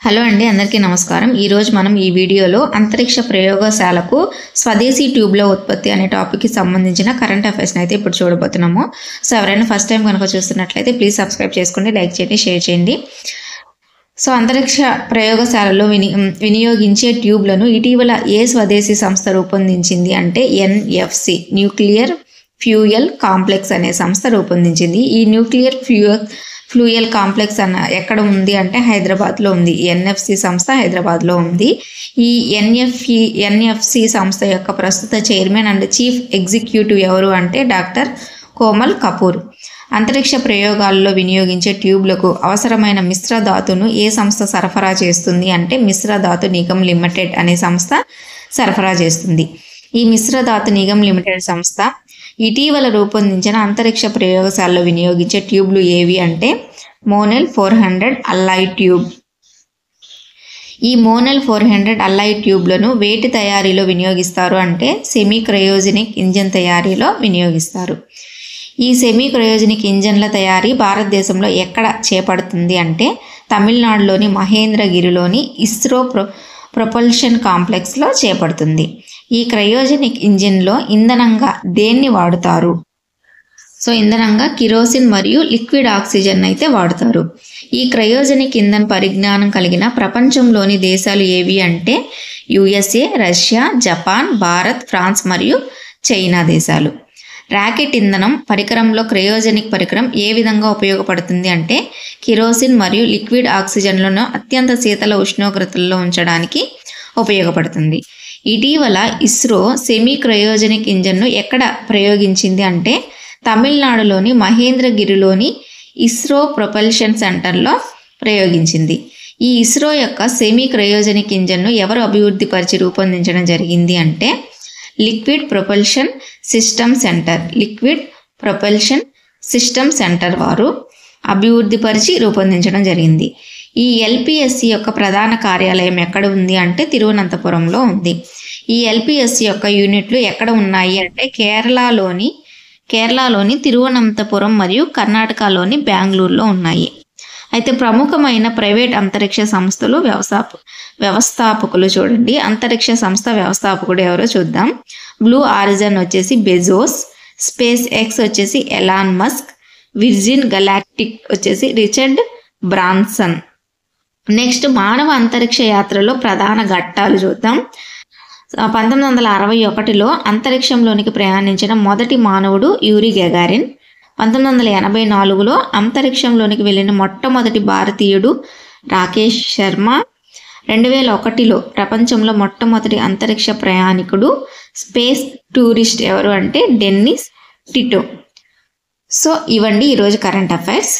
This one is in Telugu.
హలో అండి, అందరికీ నమస్కారం. ఈరోజు మనం ఈ వీడియోలో అంతరిక్ష ప్రయోగశాలకు స్వదేశీ ట్యూబ్ల ఉత్పత్తి అనే టాపిక్కి సంబంధించిన కరెంట్ అఫైర్స్ని అయితే ఇప్పుడు చూడబోతున్నాము. సో ఎవరైనా ఫస్ట్ టైం కనుక చూస్తున్నట్లయితే ప్లీజ్ సబ్స్క్రైబ్ చేసుకోండి, లైక్ చేయండి, షేర్ చేయండి. సో అంతరిక్ష ప్రయోగశాలలో వినియోగించే ట్యూబ్లను ఇటీవల ఏ స్వదేశీ సంస్థ రూపొందించింది అంటే ఎన్ఎఫ్సి న్యూక్లియర్ ఫ్యూయల్ కాంప్లెక్స్ అనే సంస్థ రూపొందించింది. ఈ న్యూక్లియర్ ఫ్యూయల్ కాంప్లెక్స్ ఎక్కడ ఉంది అంటే హైదరాబాద్లో ఉంది. ఎన్ఎఫ్సి సంస్థ హైదరాబాద్లో ఉంది. ఈ ఎన్ఎఫ్సి సంస్థ యొక్క ప్రస్తుత చైర్మన్ అండ్ చీఫ్ ఎగ్జిక్యూటివ్ ఎవరు అంటే డాక్టర్ కోమల్ కపూర్. అంతరిక్ష ప్రయోగాల్లో వినియోగించే ట్యూబ్లకు అవసరమైన మిశ్రధాతును ఏ సంస్థ సరఫరా చేస్తుంది అంటే మిశ్రధాతు నిగమ్ లిమిటెడ్ అనే సంస్థ సరఫరా చేస్తుంది. ఈ మిశ్రధాతు నిగమ్ లిమిటెడ్ సంస్థ ఇటీవల రూపొందించిన అంతరిక్ష ప్రయోగశాలలో వినియోగించే ట్యూబ్లు ఏవి అంటే మోనెల్ 400 అల్లాయ్ ట్యూబ్. ఈ మోనెల్ 400 అల్లాయ్ ట్యూబ్లను వేటి తయారీలో వినియోగిస్తారు అంటే సెమీ క్రయోజెనిక్ ఇంజన్ తయారీలో వినియోగిస్తారు. ఈ సెమీ క్రయోజెనిక్ ఇంజన్ల తయారీ భారతదేశంలో ఎక్కడ చేపడుతుంది అంటే తమిళనాడులోని మహేంద్రగిరిలోని ఇస్రో ప్రొపల్షన్ కాంప్లెక్స్లో చేపడుతుంది. ఈ క్రయోజెనిక్ ఇంజిన్లో ఇంధనంగా దేన్ని వాడుతారు? సో ఇంధనంగా కిరోసిన్ మరియు లిక్విడ్ ఆక్సిజన్ అయితే వాడుతారు. ఈ క్రయోజెనిక్ ఇంధన పరిజ్ఞానం కలిగిన ప్రపంచంలోని దేశాలు ఏవి అంటే USA, Russia, Japan, Bharat, France మరియు చైనా దేశాలు. రాకెట్ ఇంధనం పరికరంలో క్రయోజెనిక్ పరికరం ఏ విధంగా ఉపయోగపడుతుంది అంటే కిరోసిన్ మరియు లిక్విడ్ ఆక్సిజన్లను అత్యంత శీతల ఉష్ణోగ్రతల్లో ఉంచడానికి ఉపయోగపడుతుంది. ఇటీవల ఇస్రో సెమీ క్రయోజెనిక్ ఇంజన్ను ఎక్కడ ప్రయోగించింది అంటే తమిళనాడులోని మహేంద్రగిరిలోని ఇస్రో ప్రొపల్షన్ సెంటర్లో ప్రయోగించింది. ఈ ఇస్రో యొక్క సెమీ క్రయోజెనిక్ ఇంజన్ను ఎవరు అభివృద్ధి పరిచి రూపొందించడం జరిగింది అంటే లిక్విడ్ ప్రొపల్షన్ సిస్టమ్ సెంటర్ వారు అభివృద్ధి పరిచి రూపొందించడం జరిగింది. ఈ ఎల్పిఎస్సి యొక్క ప్రధాన కార్యాలయం ఎక్కడ ఉంది అంటే తిరువనంతపురంలో ఉంది. ఈ ఎల్పిఎస్సి యొక్క యూనిట్లు ఎక్కడ ఉన్నాయి అంటే కేరళలోని తిరువనంతపురం మరియు కర్ణాటకలోని బెంగళూరులో ఉన్నాయి. అయితే ప్రముఖమైన ప్రైవేట్ అంతరిక్ష సంస్థలు వ్యవస్థాపకులు చూడండి. అంతరిక్ష సంస్థ వ్యవస్థాపకుడు ఎవరో చూద్దాం. బ్లూ ఆరిజన్ వచ్చేసి బెజోస్, స్పేస్ ఎక్స్ వచ్చేసి ఎలాన్ మస్క్, విర్జిన్ గెలాక్టిక్ వచ్చేసి రిచర్డ్ బ్రాన్సన్. నెక్స్ట్ మానవ అంతరిక్ష యాత్రలో ప్రధాన ఘట్టాలు చూద్దాం. 1961లో అంతరిక్షంలోనికి ప్రయాణించిన మొదటి మానవుడు యూరి గగారిన్. 1984లో అంతరిక్షంలోనికి వెళ్ళిన మొట్టమొదటి భారతీయుడు రాకేష్ శర్మ. 2001లో ప్రపంచంలో మొట్టమొదటి అంతరిక్ష ప్రయాణికుడు స్పేస్ టూరిస్ట్ ఎవరు అంటే డెన్నిస్ టిటో. సో ఇవండి ఈరోజు కరెంట్ అఫైర్స్.